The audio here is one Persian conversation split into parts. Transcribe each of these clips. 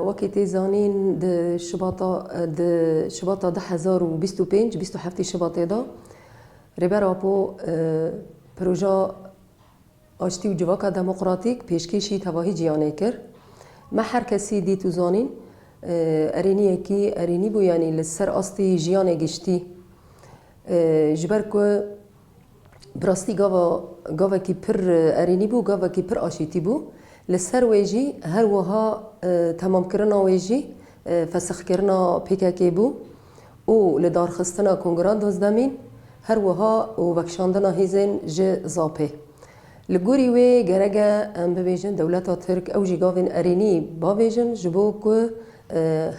وقتی زانین د شباط 2025 27 شباط دا ریبر آپو پروژه آشتی و جواکا دموکراتیک پیشکشی تواهی جیانه کر. ما هر کسی دی تو زانین ارینی بو یعنی لسر آستی جیانه گشتی جبر که براستی گاوا کی پر ارینی بو گاوا کی پر آشتی بو لسر ویجی هر وها تمام کرنا ویجی فسخ کرنا پیکاکی بو او لدار خستنا کنگران دزدمین هر وها و وکشاندنا هیزن ج زاپه لگوری وی گرگه ام ببیجن دولتا ترک او جی گاوین ارینی باویجن جبو که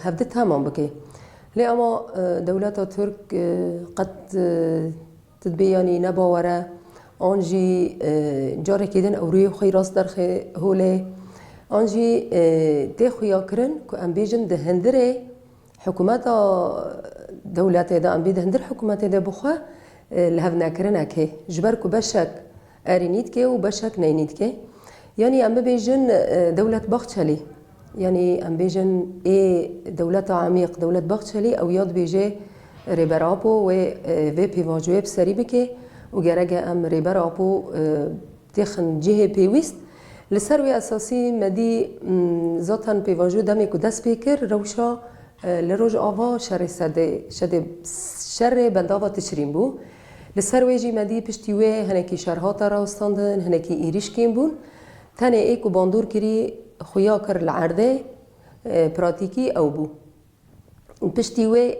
هفته تمام بکه لی اما دولتا ترک قد تدبیانی نباوره آنجی جاره کدن او روی خوی راست در هوله آنجی تی خویا کرن که ام بیجن ده هندره حکومت دولت دا ام بی ده هندر حکومت دا بخواه لحو نکرنه که جبر که بشک ارینید که و بشک نینید که یعنی ام بیجن دولت بخشلی یعنی ام بیجن دولت عمیق دولت بخشلی او یاد بیجه ریبر آپو و پیواجوه بسری بکه و گرگه ام ریبر آپو تخن جه پیویست لسر وی اساسی مدی ذاتن پیواجو دمی که دست بیکر روشا لروج آوا شر بنداوا تشرین بو لسر ویجی مدی پشتیوه هنکی شرهاتا راستاندن هنکی ایریش کین بون تنه ایک و باندور کری خویا کر العرضه پراتیکی او بو پشتیوه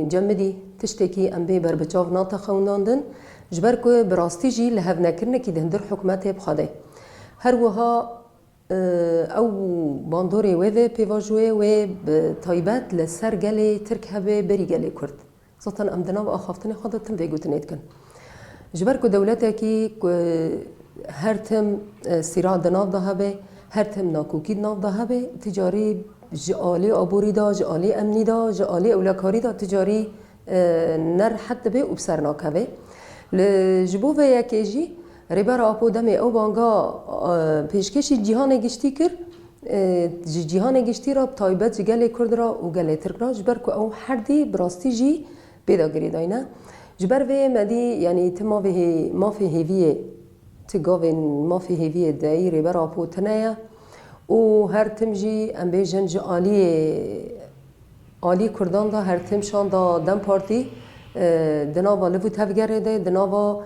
جمدی تشتکی ام بی بر بچاو ناتا خونداندن جبر که براستی جی لحو نکرنه که دهندر حکومت بخواده هر وها او باندوری وی پیواجوه و تایبت لسر گلی ترک هبه بری گلی کرد ذاتن ام دناب آخافتن خودتن بگوتنید کن جبر که دولتا که هر تم سیرا دناب ده هبه هر تم ناکوکی دناب ده هبه تجاری جعالی آبوری دا جعالی امنی دا جعالی اولاکاری دا تجاری نر حد به و بسرناک هبه لجبو و یکی جی ریبر آپو دمی او بانگا پیشکشی جیهان گشتی کر جیهان گشتی را تایبت گلی کرد را و گلی ترک را جبر که او هر دی براستی جی پیدا گرید آینه جبر و مدی یعنی تما ما فی هیویه تگاوین ما فی هیویه دایی ریبر آپو تنایا و هر تم جی ام بیجن جی آلی کردان دا هر تم شان دا دم پارتی دناوا لفو تفگره ده دناوا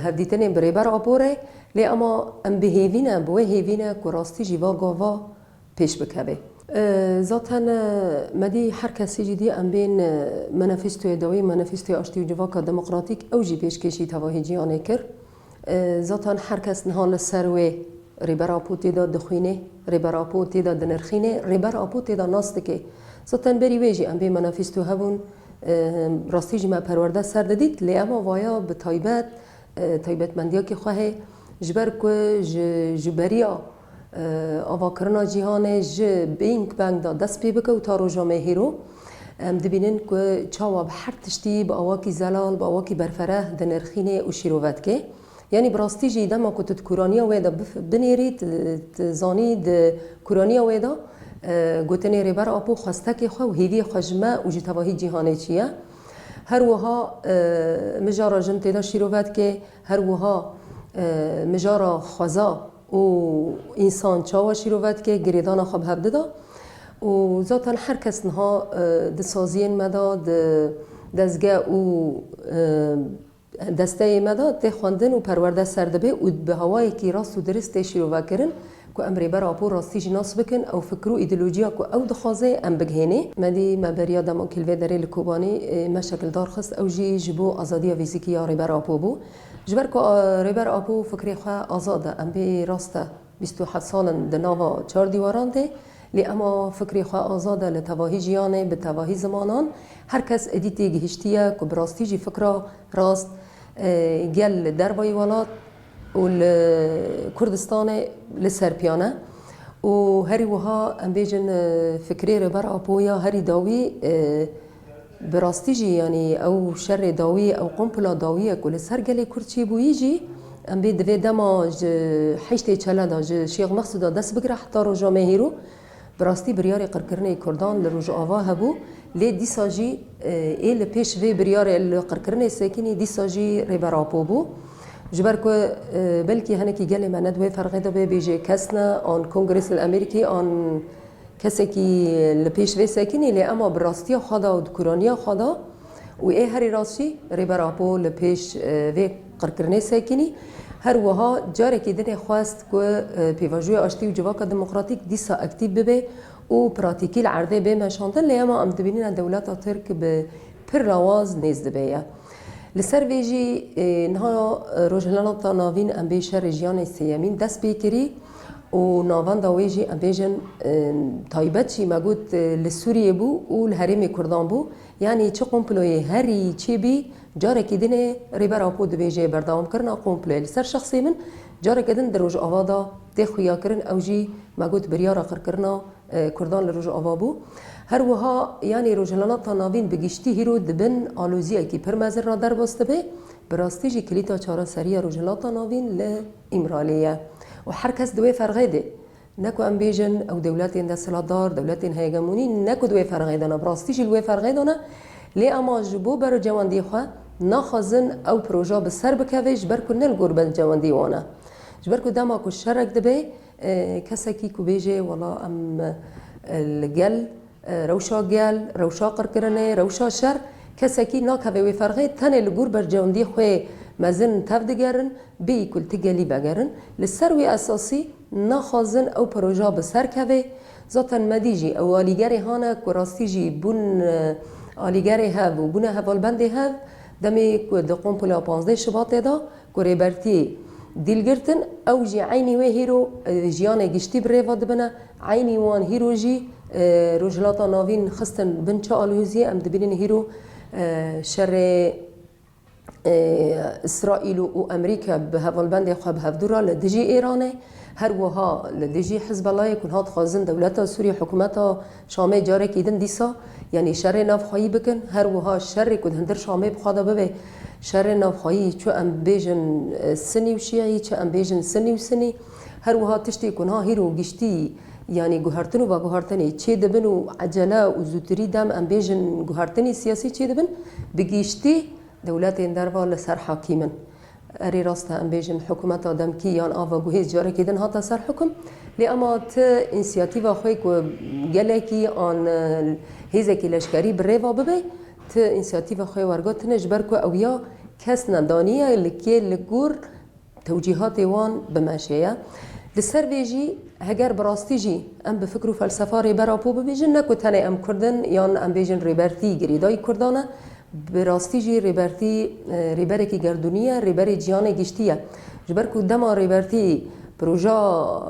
هفدیتنی بریبر آپوره لی اما ام به هیوینه بوه هیوینه که راستی جیوا گاوا پیش بکبه ذاتن مدی هر کسی جدی ام بین منافستوی داوی منافستوی آشتی و جواکا دموکراتیک او جی پیش کشی تواهی جیانه کر ذاتن هر کس نهان سروی ریبر آپو تیدا دخوینه ریبر آپو تیدا دنرخینه ریبر آپو تیدا ناستکه ذاتن بری ویجی ام بین منافستو هبون راستی جمع پرورده سر دادید لی اما وایا به تایبت مندیا که خواه جبر که جبریا آوا کرنا جیهانه بینک بانک دا دست پی بکه و تا رو جامعه هیرو دبینن که چاوا به هر تشتی با آواکی زلال با آواکی برفره دنرخینه و شیروت که یعنی براستی جی دما که تد کورانیا ویدا بنیرید زانی د کورانیا ویدا گوتنی ریبر آپو خواسته که خواه و هیوی خوشمه و جتواهی جیهانه چیه هر وها مجارا جنتی دا شیروت که هر وها مجارا خوزا و انسان چاوا شیروت که گریدان خواب هبده دا و ذاتن هر کس نها دسازین مدا دزگه و دسته مدا تی خواندن و پرورده سردبه و به هوایی که راست و درست شیروت کرن که ام ریبر آپو راستی جناس بکن او فکرو ایدئولوژیا که او دخوازه ام بگهینه مدی مبریا دما کلوه داره لکوبانی مشکل دار خست او جی جبو آزادی فیزیکی یا ریبر آپو بو جبر که ریبر آپو فکری خواه آزاده ام بی راسته 27 سالن دناوا 4 دیواران ده لی اما فکری خواه آزاده لتواهی جیانه به تواهی زمانان هر کس ادیتی گهشتیه که براستی جی فکر راست گل دربای ولات و کردستان لسرپیانه و هری وها ام بیجن فکری ریبر آپویا هری داوی براستی جی یعنی او شر داوی او قنبلا داویه که لسر گلی کردچی بویی جی ام بی دوی دما حیشتی چلا دا شیخ مقصودا دست بگره حتی رو جامعه هیرو براستی بریار قرکرنه کردان لروج آوا هبو لی دیسا جی ایل پیش وی بریار قرکرنه ساکنی دیسا جی ریبراپو بو جبر کو بلکی هنکی گله من ندوی فرقه دو بیجه کسنا آن کنگرس الامریکی آن کسی که لپیش وی ساکنی لی اما براستی خدا و دکورانی خدا و ای هری راستی ریبراپو لپیش وی قرکرنه ساکنی هر وها جاره که دنیا خواست که پیواجوی آشتی و جواک دموکراتیک دیسا اکتیو ببه و پراتیکی العرضه به مشاندن لی اما ام دبینین دولت ترک به پر رواز نیز دبیه لسر ویجی نها روجلانات ناوین ام بیشه رژیان سیامین دست بیکری و ناوان داویجی ام بیجن تایبت چی مگود لسوریه بو و الهرم کردان بو یعنی چه قمپلوی هری چی بی جاره که دنه ریبر آپو دبیجه بردام کرنا قمپلوی لسر شخصی من جاره که دن دروج آوادا ده خویا کرن او جی مگود بریار آخر کرنا کردان لروج آوا بو هر وها یعنی روجلانات ناوین بگیشتی هیرو دبن آلوزیه که پرمزر را در بسته به براستی جی کلیتا چارا سریع روجلانات ناوین لإمرالیه و هر کس دوی فرقه ده نکو ام بیجن او دولتین دستلاتدار دولتین هیگمونی نکو دوی فرقه دانه براستی جی دوی فرقه دانه لی اما جبو برو جواندی خواه ناخازن او پروژا به سر بکوه جبر کو نل گربن جواندی وانه جبر کو دما کو شرک دبی کسکی کو بیجه والا ام الگل روشا گل روشا قرکرنه روشا شر کسکی ناکوه وی فرقه تنه لگور بر جواندی خواه مزن تفدگرن بی کل تگلی بگرن لسر وی اساسی ناخازن او پروژا به سر کوه ذاتن مدیجی او آلیگری هانه کراستی جی بون آلیگری هف و بونه هفالبندی هف دمی که دقون پولا 15 شباط دا که ریبرتی دیلگرتن او جی عینی وی هیرو جیان گشتی بریواد بنا عینی وان هیرو جی روجلاتا ناوین خستن بنچه آلوزی ام دبینین هیرو شر اسرائیل و امریکا به هفالبند خواب هفدورا لدجی ایرانه هر وها لدجی حزب الله کن هات خازن دولت سوریه حکومت شامه جاره کیدن دیسا یعنی شر نافخایی بکن هر وها شر کن هندر شامه بخواده ببه شر نافخایی چو ام بیجن سنی و شیعی چو ام بیجن سنی و سنی هر وها تشتی کن ها هیرو گشتی یعنی گوهرتن و با گوهرتنی چه دبن و عجله و زودتری دم ام بیجن گوهرتنی سیاسی چه دبن بگیشتی دولت این دروا لسر حاکیمن اری راسته ام بیجن حکومت آدم کی یان آوا گوهیز جاره کدن هاتا سر حکم لی اما تا انسیاتیو خوی که گله کی آن هیزه کی لشکری بریوا ببی تا انسیاتیو خوی ورگا تنش برکو اویا کس ندانیه لکی لگور توجیهات وان بمشیه لسر ویجی هگر براستی جی ام بفکر و فلسفه ریبراپو ببیجن نکو تنه ام کردن یان ام بیجن ریبرتی گریدای کردانه براستی جی ریبری کی گردونیه ریبری جیان گشتیه جبر کو دما ریبرتی پروژا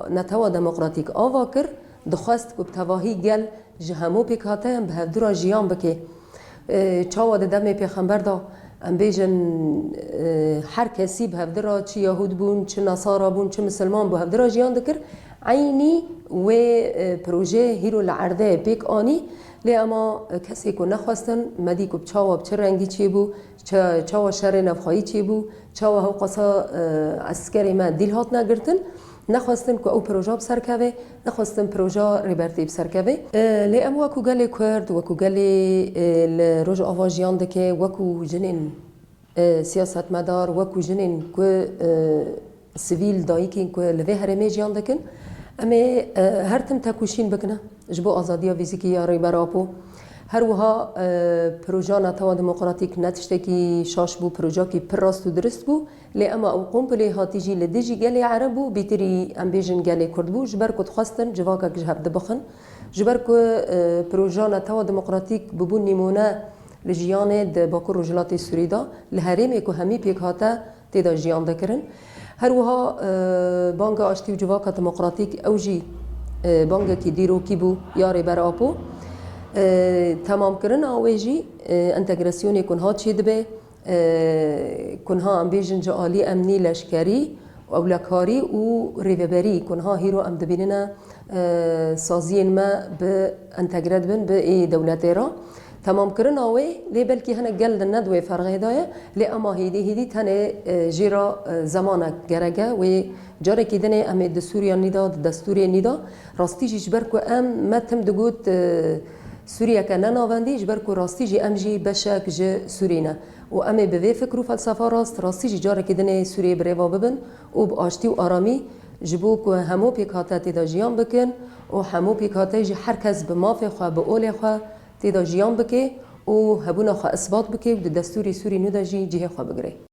نتوا دموکراتیک آوا کر دخواست کو بتواهی گل جهمو پیکاته ام به هفدورا جیان بکه چاوا دم پیغمبر دا ام بیجن هر کسی به هفدورا چه یهود بون چه نصارا بون چه مسلمان به هفدورا جیان دکر عینی و پروژه هیرو لعرضه پیک آنی لی اما کسی که نخواستن مدی که چاوا بچه رنگی چی بو چاوا شر نفخایی چی بو چاوا هو قصا عسکری ما دیل هات نگرتن نخواستن که او پروژه بسر کوه نخواستن پروژه ریبرتی بسر کوه لی اما وکو گلی کرد وکو گلی لروج آواجیان دکه وکو جنین سیاست مدار وکو جنین که سیویل دایی که لوی هرمی جیان دکن اما هر تم تکوشین بکنه جبو آزادی فیزیکی یا ریبراپو هر وها پروژه نتوا دموکراتیک نتشته کی شاش بو پروژه کی پر راست و درست بو لی اما او قمپلی هاتیجی لدیجی گلی عرب بو بیتری ام بیجن گلی کرد بو جبر کد خواستن جواکا جهب دبخن جبر کو پروژه نتوا دموکراتیک ببون نمونه لجیان د باکو رجلات سوریدا لهرمی کو همی پیک هاتا تیدا جیان دکرن هر وها بانک آشتی و جواکا دموکراتیک اوجی بانک کی دیرو کی بو یا ریبراپو تمام کردن آویجی انتگراسیونی کنها چی دبه کنها ام بیجن جالی امنی لشکری و اولکاری و ریوبری کنها هیرو ام دبیننا سازین ما به انتگرات بن به ای دولت را تمام کرنا وی لی بلکی هنه گل ندوی فرقه دایه لی اما هیدی تنه جیرا زمانه گرگه و جاره که دنه امی دستوریا نیدا دستوری نیدا راستی جبر کو ام متم دگوت سوریه که نناوندی جبر کو راستی جی ام جی بشک ج سورینه و امی به فکر و فلسفه راستی جاره که دنه سوریه بریوا ببن و با آشتی و آرامی جبو کو همو پیکاته تیدا جیان بکن و همو پیکاته جی هر کس به مافی خواه به اول خواه تیدا جیان بکه و هبونا خواه اثبات بکه و دستوری سوری نو دا جی جیه خواه بگره